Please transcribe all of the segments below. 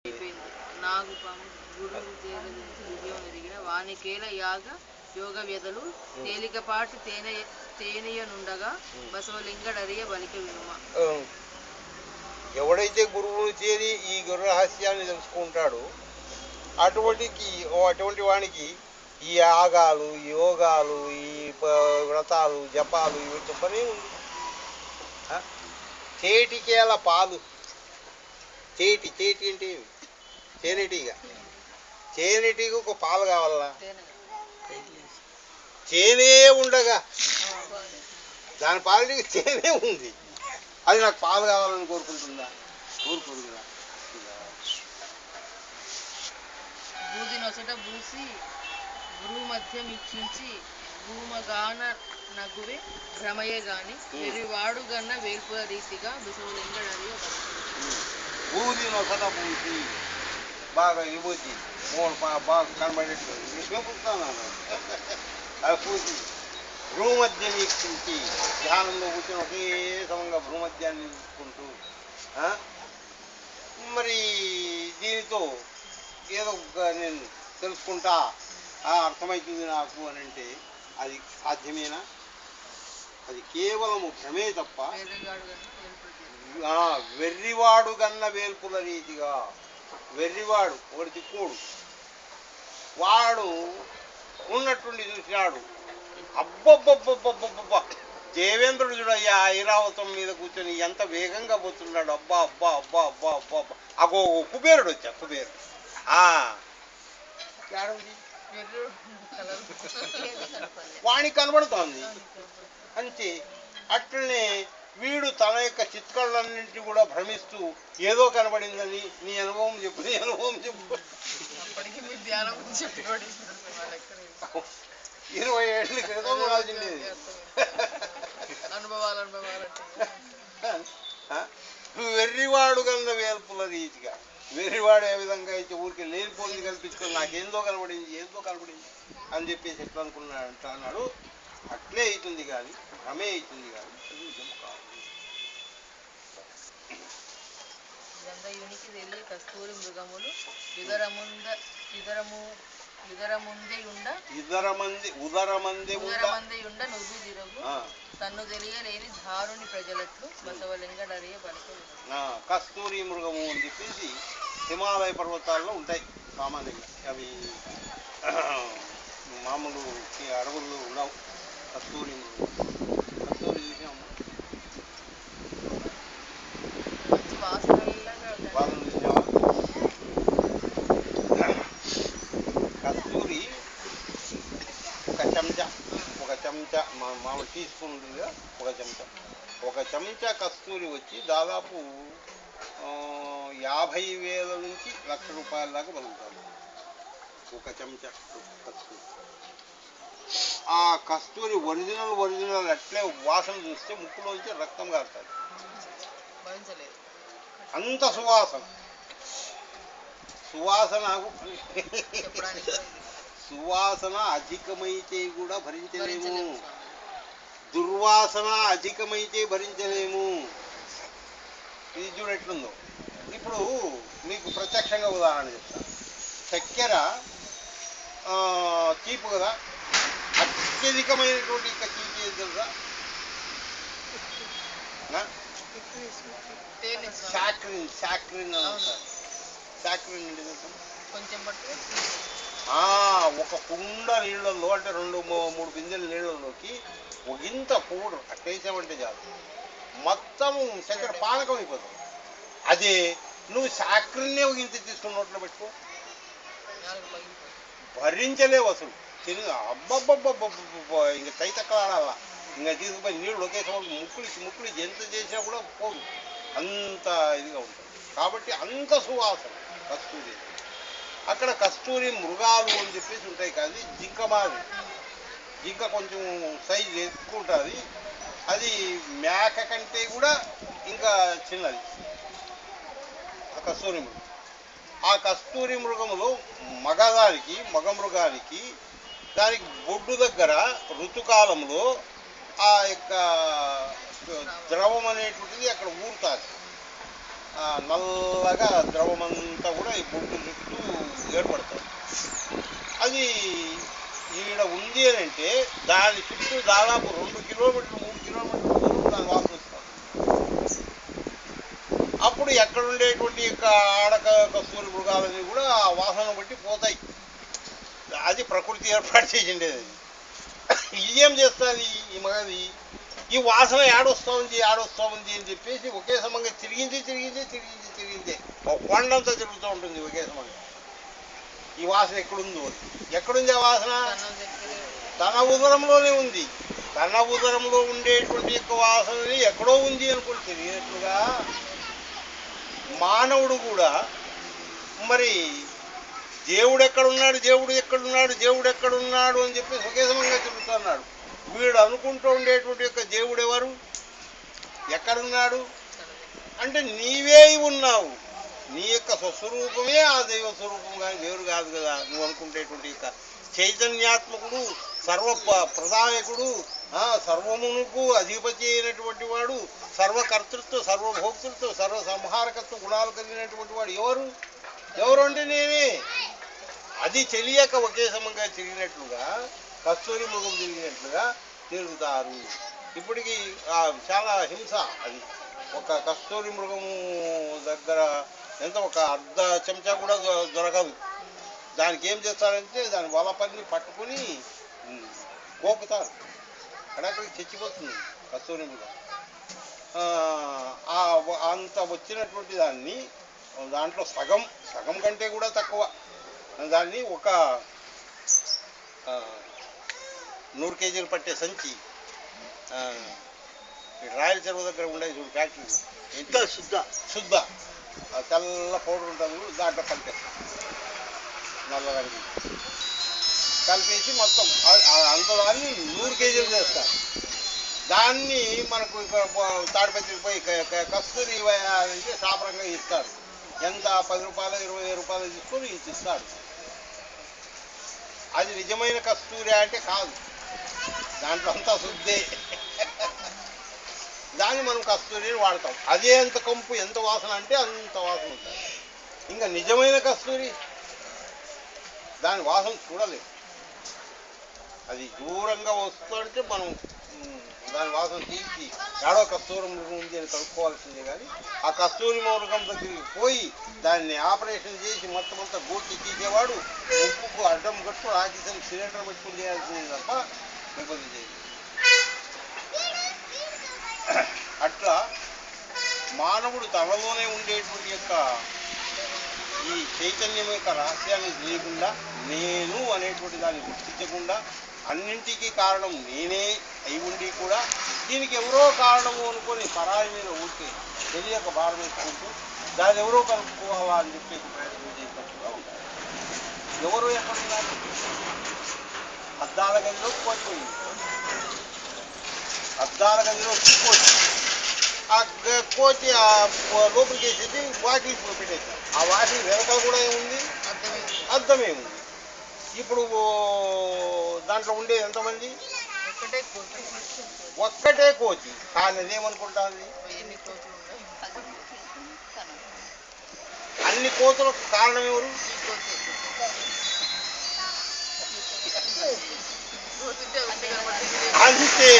అయిపోయింది. నాగుపం గురువు విజయం ఎరిగిన వానికేల యాగ యోగ వ్యధలు తేలికపాటి తేనెయనుండగా బసవలింగడరియ బలిక వినుమ. ఎవడైతే గురువును చేరి ఈ గురు రహస్యాన్ని తెలుసుకుంటాడో అటువంటి వానికి ఈ యాగాలు, యోగాలు, ఈ వ్రతాలు, జపాలు వీటి పనే ఉంది. చేటికేల పాలు, చేటి అంటే చేనేటిగా, చేనేటికి ఒక పాలు కావాలా? చేనే ఉండగా దాని పాలకి చేనే ఉంది, అది నాకు పాలు కావాలని కోరుకుంటుందా? కోరుకోదు కదా. బూది నొసట బూసి గురువు మధ్యం ఇచ్చించి భూమగాన నగువే భ్రమయే గాని వెరివాడు గన్న వేల్పుల రీతిగా బసవలింగడరియ బూది నొసట బూసి బాగా విభూతి బాగా కనబడేట్టు అది పూసి భూమధ్యం ఇచ్చించి ధ్యానంలో కూర్చొని ఒకే సమంగా భూమధ్యాన్ని తీసుకుంటూ మరి దీనితో ఏదో నేను తెలుసుకుంటా, అర్థమవుతుంది నాకు అని అంటే అది సాధ్యమేనా? అది కేవలము భ్రమే తప్ప. వెర్రివాడు గన్న వేల్పుల రీతిగా, వెర్రివాడు ఒకటి తిక్కోడు, వాడు ఉన్నట్టుండి చూసినాడు. అబ్బబ్బబ్బబ్బబ్బబ్బ దేవేంద్రుడు చూడయ్యా ఐరావతం మీద కూర్చొని ఎంత వేగంగా పోతున్నాడు, అబ్బా అబ్బా అబ్బా అబ్బా అబ్బా అబ్బా. అగో కుబేరుడు వచ్చా, కుబేరుడు వాణి కనబడుతోంది అంతే. అట్లనే వీడు తన యొక్క చిత్కాలన్నింటినీ కూడా భ్రమిస్తూ ఏదో కనబడిందని నీ అనుభవం చెప్పు, నీ అనుభవం చెప్పు. 20 ఏళ్ళ క్రితం ఉండాల్సిండేది. వెర్రివాడు కన్న వేల్పుల రీతిగా, వెర్రివాడు ఏ విధంగా అయితే ఊరికి లేనిపోయింది కల్పించుకొని నాకేందో కనబడింది అని చెప్పేసి ఎట్లా అనుకున్నాడు అన్నాడు. అట్లే అవుతుంది కానీ భ్రమే అవుతుంది కానీ నిజం కాదు. కస్తూరి మృగములు ఉదరమందే నువ్వు దిరగు తన్ను తెలియలేని ధారుని ప్రజలట్లు బసవలింగడరియ బలిక. కస్తూరి మృగము అని చెప్పేసి హిమాలయ పర్వతాల్లో ఉంటాయి సామాన్యంగా. అవి మామూలు అడవుల్లో ఉండవు. కస్తూరి మృగం, కస్తూరి చూసాము. కస్తూరి ఒక చెంచా మామూలు టీ స్పూన్ ఉంటుంది కదా, ఒక చెంచా కస్తూరి వచ్చి దాదాపు 50,000 నుంచి 1,00,000 రూపాయల దాకా బలుగుతారు ఒక చెంచా కస్తూరి. ఆ కస్తూరి ఒరిజినల్ అట్లే వాసన చూస్తే ముక్కులోంచి రక్తం కారుతుంది, అంత సువాసన అధికమైతే కూడా భరించలేము, దుర్వాసన అధికమైతే భరించలేము. ఇది చూడెట్లుందో. ఇప్పుడు మీకు ప్రత్యక్షంగా ఉదాహరణ చెప్తాను. చక్కెర తీపు కదా, అత్యధికమైనటువంటి తీపి ఏది తెలుసా? సాక్రిన్ అంటే ఒక కుండ నీళ్ళల్లో అంటే 2-3 బిందెల నీళ్ళలోకి ఒకంత పౌడర్ అట్టేసామంటే చాలు, మొత్తం చక్కెర పానకం అయిపోతుంది. అదే నువ్వు సాక్రిన్నే ఒకంత తీసుకున్న నోట్లో పెట్టుకో, భరించలేవు అసలు. అబ్బబ్బబ్బబ్బబ్బ ఇంక తైతక్కలాడాలా. ఇంకా తీసుకుపోయి నీళ్ళు ఒకే సమయంలో ముక్కులు ఎంత చేసినా కూడా పోదు, అంత ఇదిగా ఉంటుంది. కాబట్టి అంత సువాసన కస్తూరి. అక్కడ కస్తూరి మృగాలు అని చెప్పేసి ఉంటాయి, కానీ జింక కొంచెం సైజు ఎక్కువ ఉంటుంది. అది మేక కంటే కూడా ఇంకా చిన్నది ఆ కస్తూరి మృగం. ఆ కస్తూరి మృగములో మగ మృగానికి దానికి బొడ్డు దగ్గర ఋతుకాలంలో ఆ యొక్క ద్రవం అనేటువంటిది అక్కడ ఊరుతుంది. నల్లగా ద్రవమంతా కూడా ఈ బొట్టు చుట్టూ ఏర్పడుతుంది. అది ఈడ ఉంది అని అంటే దాని చుట్టూ దాదాపు 2 కిలోమీటర్లు 3 కిలోమీటర్ల దూరం దాని వాసన వస్తుంది. అప్పుడు ఎక్కడుండేటువంటి ఆడక కస్తూరి మృగాలని కూడా ఆ వాసన బట్టి పోతాయి. అది ప్రకృతి ఏర్పాటు చేసిండేది. ఇదేం చేస్తుంది ఈ మగది, ఈ వాసన ఏడొస్తా ఉంది అని చెప్పేసి ఒకే సమంగా తిరిగిందే ఒక కొండంతా తిరుగుతూ ఉంటుంది ఒకే సమంగా. ఈ వాసన ఎక్కడుందో, ఎక్కడుంది ఆ వాసన? తన ఉదరంలోనే ఉంది. తన ఉదరంలో ఉండేటువంటి యొక్క వాసనని ఎక్కడో ఉంది అనుకుని తెలియనట్లుగా మానవుడు కూడా మరి దేవుడు ఎక్కడున్నాడు అని చెప్పేసి ఒకే సమంగా తిరుగుతున్నాడు. వీడు అనుకుంటూ ఉండేటువంటి యొక్క దేవుడు ఎవరు, ఎక్కడున్నాడు అంటే నీవే ఉన్నావు. నీ యొక్క స్వస్వరూపమే ఆ దైవ స్వరూపం, కానీ దేవుడు కాదు కదా. నువ్వు అనుకుంటేటువంటి యొక్క చైతన్యాత్మకుడు, సర్వ ప్రదాయకుడు, సర్వమునకు అధిపతి అయినటువంటి వాడు, సర్వకర్తృత్వ, సర్వభోక్తృత్వ, సర్వ సంహారకత్వ గుణాలు కలిగినటువంటి వాడు ఎవరు అంటే నేనే. అది తెలియక ఒకే సమంగా తిరిగినట్లుగా, కస్తూరి మృగం తిరిగినట్లుగా తిరుగుతారు. ఇప్పటికీ చాలా హింస. అది ఒక కస్తూరి మృగము దగ్గర ఎంత ఒక అర్ధ చెంచా కూడా దొరకదు. దానికి ఏం చేస్తారంటే దాని వలపన్ని పట్టుకుని గోకుతారు. అక్కడక్కడికి చచ్చిపోతుంది కస్తూరి మృగం. అంత వచ్చినటువంటి దాన్ని దాంట్లో సగం కంటే కూడా తక్కువ దాన్ని ఒక 100 కేజీలు పట్టే సంచి రాయల చెరువు దగ్గర ఉండేది చూడు ఫ్యాక్టరీ, ఎంత శుద్ధ తెల్ల పౌడర్ ఉంటుంది, దాంట్లో కలిపేస్తాం. నల్లగా కలిపేసి మొత్తం అంత దాన్ని 100 కేజీలు చేస్తారు. దాన్ని మనకు తాడిపత్రికి పోయి కస్తూరి అంటే సాపరంగా ఇస్తాడు. ఎంత 10 రూపాయలు 20 రూపాయలు తీసుకొని ఇస్తాడు. అది నిజమైన కస్తూరి అంటే కాదు, దాంట్లో అంతా శుద్ధే. దాన్ని మనం కస్తూరిని వాడతాం. అదే ఎంత కంపు, ఎంత వాసన అంటే అంత వాసన ఉంటుంది. ఇంకా నిజమైన కస్తూరి దాని వాసన చూడలేదు. అది దూరంగా వస్తుంటే మనం దాని వాసన తీసి ఏడో కస్తూరి మృగం ఉంది అని కలుపుకోవాల్సిందే. కానీ ఆ కస్తూరి మృగం దగ్గరికి పోయి దాన్ని ఆపరేషన్ చేసి మొత్తం అంతా గోటి తీసేవాడు ఉప్పుకు అడ్డం కట్టు ఆక్సిజన్ సిలిండర్ పెట్టుకుని చేయాల్సింది తప్ప ఇబ్బంది చేయదు. అట్లా మానవుడు తనలోనే ఉండేటువంటి యొక్క ఈ చైతన్యం యొక్క రహస్యాన్ని తెలియకుండా, నేను అనేటువంటి దాన్ని గుర్తించకుండా, అన్నింటికీ కారణం నేనే అయి ఉండి కూడా దీనికి ఎవరో కారణము అనుకొని పరాయి మీద ఊరికే తెలియక భారం వేసుకుంటూ దాన్ని ఎవరో కలుపుకోవాలా అని చెప్పేసి ప్రయత్నం చేసినట్టుగా ఉంటారు. ఎవరు ఎక్కడున్నారు? అద్దాల గదిలో కోల్పోయింది. అద్దాల గదిలో కోతి, ఆ కోతి లోపలికి వేసేసి వాకిలి పెట్టేశారు. ఆ వాకిలి వెనకాల కూడా ఏముంది, అద్దమే ఉంది. ఇప్పుడు దాంట్లో ఉండేది ఎంతమంది? ఒక్కటే కోతి. కానీ అదేమనుకుంటుంది, అన్ని కోతులకు కారణం ఎవరు? అంతే.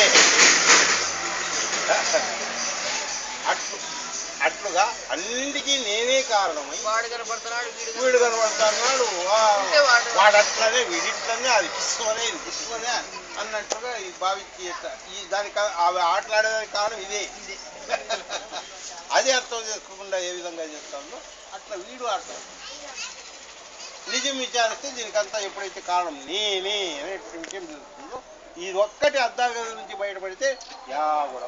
అట్లుగా అన్నిటికీ నేనే కారణమై వీడు కనబడుతున్నాడు, వాడు అట్లనే వీడిట్లనే, అది పుష్పమనే ఇది పుష్పమనే అన్నట్టుగా ఇది భావించి దానికి అవి ఆటలాడేదానికి కారణం ఇదే. అది అర్థం చేసుకోకుండా ఏ విధంగా చేస్తామో అట్లా వీడు అర్థం. నిజం విచారిస్తే దీనికంతా ఎప్పుడైతే కారణం నేనే అనేటువంటి విషయం తెలుస్తుందో, ఇది ఒక్కటి అద్దాల గది నుంచి బయటపడితే యా కూడా